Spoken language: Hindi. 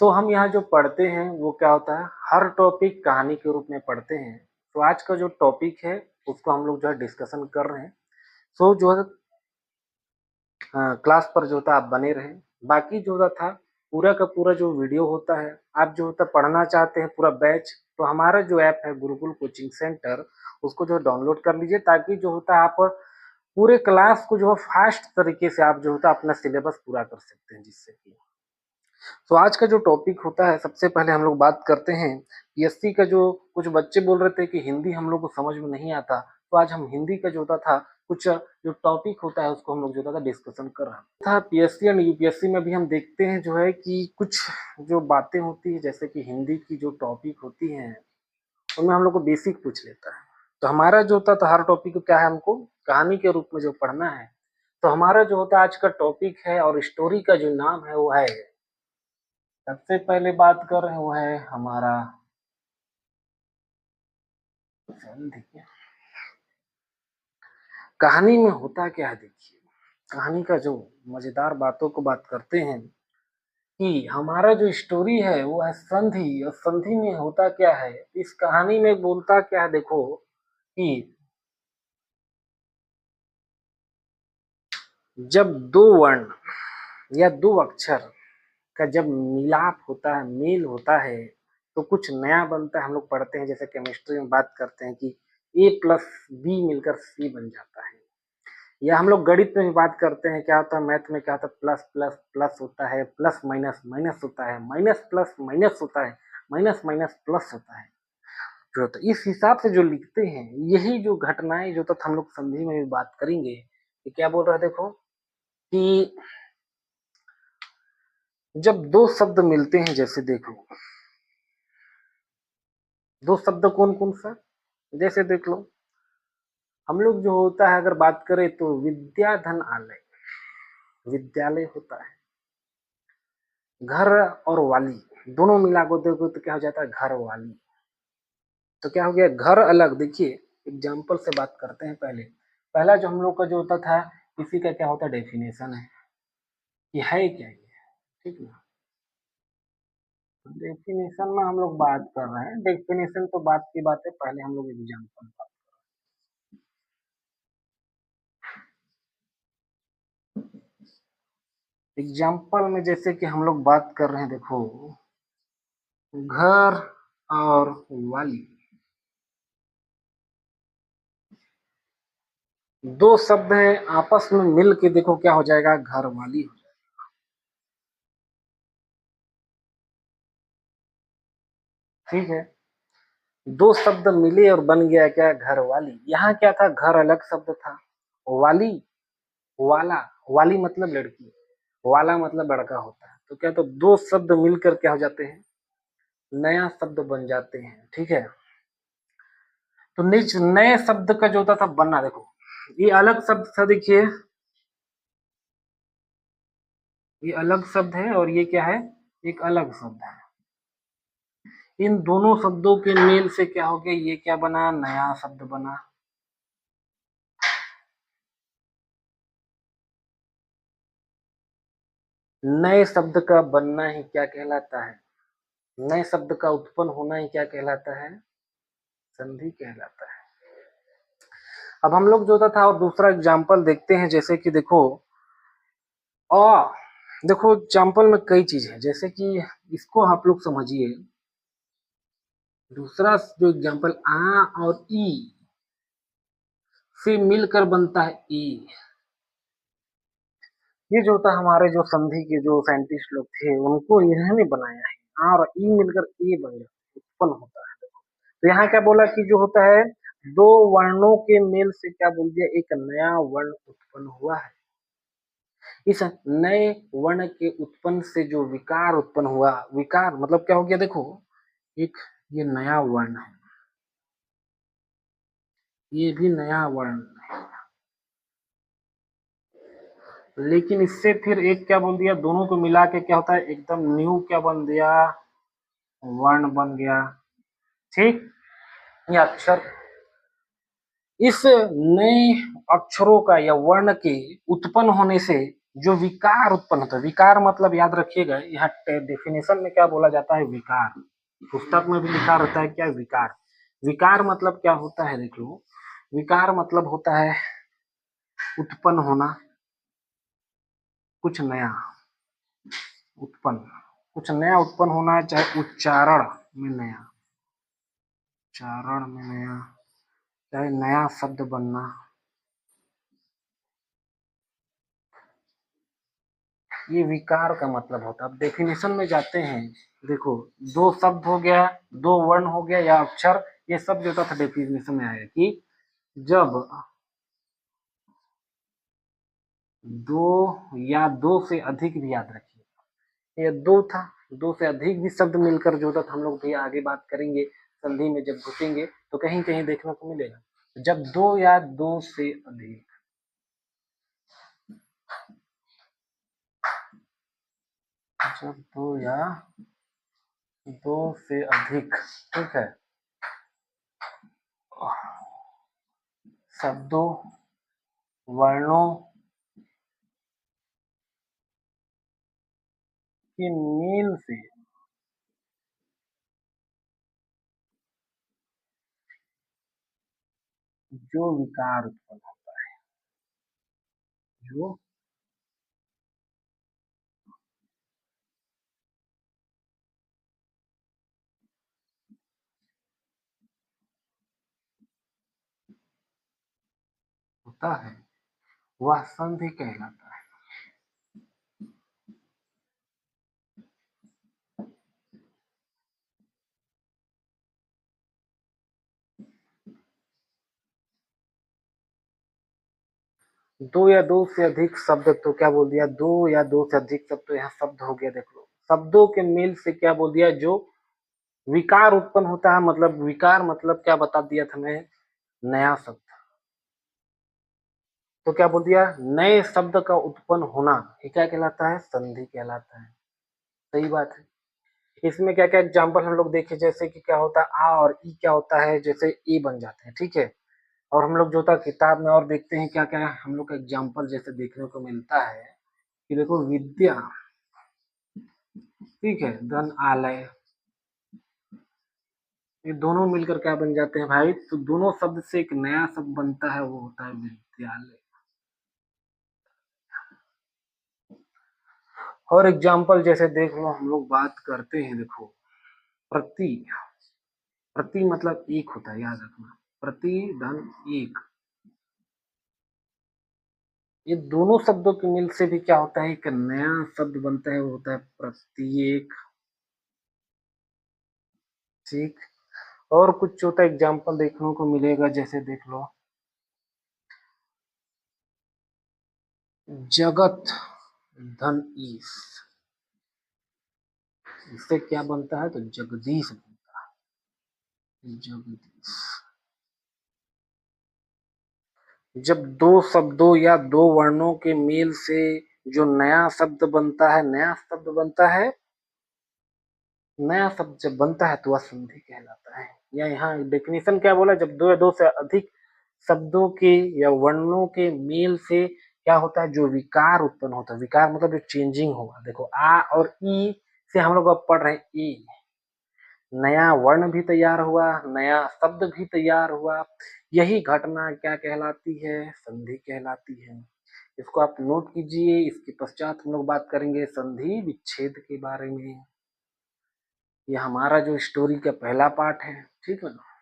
सो हम यहाँ जो पढ़ते हैं वो क्या होता है, हर टॉपिक कहानी के रूप में पढ़ते हैं। तो आज का जो टॉपिक है उसको हम लोग जो है डिस्कशन कर रहे हैं। सो जो है क्लास पर जो था आप बने रहें। बाकी जो था पूरा का पूरा जो वीडियो होता है, आप जो होता पढ़ना चाहते हैं पूरा बैच, तो हमारा जो ऐप है गुरुकुल कोचिंग सेंटर, उसको जो डाउनलोड कर लीजिए, ताकि जो होता है आप पूरे क्लास को जो है फास्ट तरीके से आप जो होता है अपना सिलेबस पूरा कर सकते हैं। जिससे कि तो आज का जो टॉपिक होता है, सबसे पहले हम लोग बात करते हैं पीएससी का। जो कुछ बच्चे बोल रहे थे कि हिंदी हम लोग को समझ में नहीं आता, तो आज हम हिंदी का जो होता था कुछ जो टॉपिक होता है उसको हम लोग जो होता था डिस्कशन कर रहे था। पीएससी और यूपीएससी में भी हम देखते हैं जो है कि कुछ जो बातें होती है, जैसे कि हिंदी की जो टॉपिक होती है उनमें हम लोग को बेसिक पूछ लेता है। तो हमारा जो होता था हर टॉपिक को क्या है, हमको कहानी के रूप में जो पढ़ना है। तो हमारा जो होता है आज का टॉपिक है और स्टोरी का जो नाम है वो है, सबसे पहले बात कर रहे हैं वो है हमारा देखिए कहानी में होता क्या है। देखिए कहानी का जो मजेदार बातों को बात करते हैं कि हमारा जो स्टोरी है वो है संधि, और संधि में होता क्या है, इस कहानी में बोलता क्या है, देखो कि जब दो वर्ण या दो अक्षर का जब मिलाप होता है, मेल होता है, तो कुछ नया बनता है। हम लोग पढ़ते हैं जैसे केमिस्ट्री में बात करते हैं कि ए प्लस बी मिलकर सी बन जाता है। या हम लोग गणित में भी बात करते हैं, क्या होता है मैथ में, क्या होता है प्लस प्लस प्लस होता है, प्लस माइनस माइनस होता है, माइनस प्लस माइनस होता है, माइनस माइनस प्लस होता है। जो तो इस हिसाब से जो लिखते हैं, यही जो घटनाएं जो तो हम लोग संधि में भी बात करेंगे कि क्या बोल रहा है, देखो कि जब दो शब्द मिलते हैं, जैसे देखो दो शब्द कौन कौन सा, जैसे देख लो हम लोग जो होता है अगर बात करें तो विद्याधन आलय, विद्यालय होता है। घर और वाली दोनों मिला को देखो तो क्या हो जाता है, घर वाली। तो क्या हो गया, घर अलग। देखिए एग्जाम्पल से बात करते हैं। पहले पहला जो हम लोग का जो होता था, इसी का क्या होता है, डेफिनेशन है कि है क्या ये, ठीक ना। डेफिनेशन में हम लोग बात कर रहे हैं, डेफिनेशन तो बात की बात है, पहले हम लोग एग्जाम्पल बात। एग्जाम्पल में जैसे कि हम लोग बात कर रहे हैं, देखो घर और वाली, दो शब्द हैं आपस में मिल के देखो क्या हो जाएगा, घर वाली हो जाएगा। ठीक है, दो शब्द मिले और बन गया क्या, घर वाली। यहाँ क्या था, घर अलग शब्द था, वाली वाला, वाली मतलब लड़की, वाला मतलब लड़का होता है। तो क्या, तो दो शब्द मिलकर क्या हो जाते हैं, नया शब्द बन जाते हैं। ठीक है, तो नए शब्द का जो होता था बनना, देखो ये अलग शब्द था, देखिए ये अलग शब्द है और ये क्या है, एक अलग शब्द है। इन दोनों शब्दों के मेल से क्या हो गया, ये क्या बना, नया शब्द बना। नए शब्द का बनना ही क्या कहलाता है, नए शब्द का उत्पन्न होना ही क्या कहलाता है, संधि कहलाता है। अब हम लोग जो था और दूसरा एग्जाम्पल देखते हैं, जैसे कि देखो अ, देखो एग्जाम्पल में कई चीज है, जैसे कि इसको आप लोग समझिए। दूसरा जो एग्जाम्पल आ और ई से मिलकर बनता है ई। ये जो होता है हमारे जो संधि के जो साइंटिस्ट लोग थे उनको इन्होंने बनाया है, आ और ई मिलकर ए बन जाता है, उत्पन्न होता है। तो यहाँ क्या बोला कि जो होता है दो वर्णों के मेल से क्या बोल दिया, एक नया वर्ण उत्पन्न हुआ है। इस नए वर्ण के उत्पन्न से जो विकार उत्पन्न हुआ, विकार मतलब क्या हो गया, देखो एक ये नया वर्ण है, ये भी नया वर्ण है, लेकिन इससे फिर एक क्या बोल दिया, दोनों को मिला के क्या होता है, एकदम न्यू क्या बन गया, वर्ण बन गया। ठीक, ये अक्षर, इस नए अक्षरों का या वर्ण के उत्पन्न होने से जो विकार उत्पन्न होता है, विकार मतलब याद रखिएगा, यहाँ डेफिनेशन में क्या बोला जाता है, विकार। पुस्तक में भी लिखा रहता है क्या, विकार। विकार मतलब क्या होता है, देख लो, विकार मतलब होता है उत्पन्न होना, कुछ नया उत्पन्न, कुछ नया उत्पन्न होना, चाहे उच्चारण में नया, उच्चारण में नया, चाहे नया शब्द बनना, ये विकार का मतलब होता है। अब डेफिनेशन में जाते हैं, देखो, दो शब्द हो गया, दो वर्ण हो गया या अक्षर, ये सब जो था डेफिनेशन में आया कि जब दो या दो से अधिक, भी याद रखिए, ये दो था, दो से अधिक भी शब्द मिलकर जो था, हम लोग भी आगे बात करेंगे संधि में जब घुसेंगे तो कहीं कहीं देखने को मिलेगा। जब दो या दो से अधिक, जब दो या दो से अधिक, ठीक है, शब्दों, वर्णों के मेल से जो विकार उत्पन्न होता है, जो होता है, वह संधि कहलाता है। दो या दो से अधिक शब्द, तो क्या बोल दिया, दो या दो से अधिक शब्द, तो यहाँ शब्द हो गया, देख लो, शब्दों के मेल से क्या बोल दिया, जो विकार उत्पन्न होता है, मतलब विकार मतलब क्या बता दिया था मैं, नया शब्द। तो क्या बोल दिया, नए शब्द का उत्पन्न होना, ये क्या कहलाता है, संधि कहलाता है। सही बात है। इसमें क्या क्या एग्जाम्पल हम लोग देखे, जैसे कि क्या होता है, आ और ई क्या होता है, जैसे ए बन जाते हैं, ठीक है। और हम लोग जो था किताब में और देखते हैं क्या क्या हम लोग का एग्जाम्पल जैसे देखने को मिलता है कि देखो, विद्या, ठीक है, धन, आलय, ये दोनों मिलकर क्या बन जाते हैं भाई, तो दोनों शब्द से एक नया शब्द बनता है, वो होता है विद्यालय। और एग्जाम्पल जैसे देख लो, हम लोग बात करते हैं, देखो, प्रति, प्रति मतलब एक होता है, याद रखना, प्रति धन एक, ये दोनों शब्दों के मिल से भी क्या होता है, एक नया शब्द बनता है, वो होता है प्रत्येक, ठीक। और कुछ छोटा एग्जाम्पल देखने को मिलेगा, जैसे देख लो, जगत, धन, ईश, इससे क्या बनता है, तो जगदीश बनता है, जगदीश। जब दो शब्दों या दो वर्णों के मेल से जो नया शब्द बनता है, नया शब्द बनता है, नया शब्द जब बनता है तो वह संधि कहलाता है। या यहाँ डेफिनेशन क्या बोला, जब दो या दो से अधिक शब्दों के या वर्णों के मेल से क्या होता है, जो विकार उत्पन्न होता है, विकार मतलब जो चेंजिंग होगा, देखो, आ और ई से हम लोग अब पढ़ रहे हैं ई, नया वर्ण भी तैयार हुआ, नया शब्द भी तैयार हुआ, यही घटना क्या कहलाती है, संधि कहलाती है। इसको आप नोट कीजिए, इसके पश्चात हम लोग बात करेंगे संधि विच्छेद के बारे में। ये हमारा जो स्टोरी का पहला पार्ट है, ठीक है ना।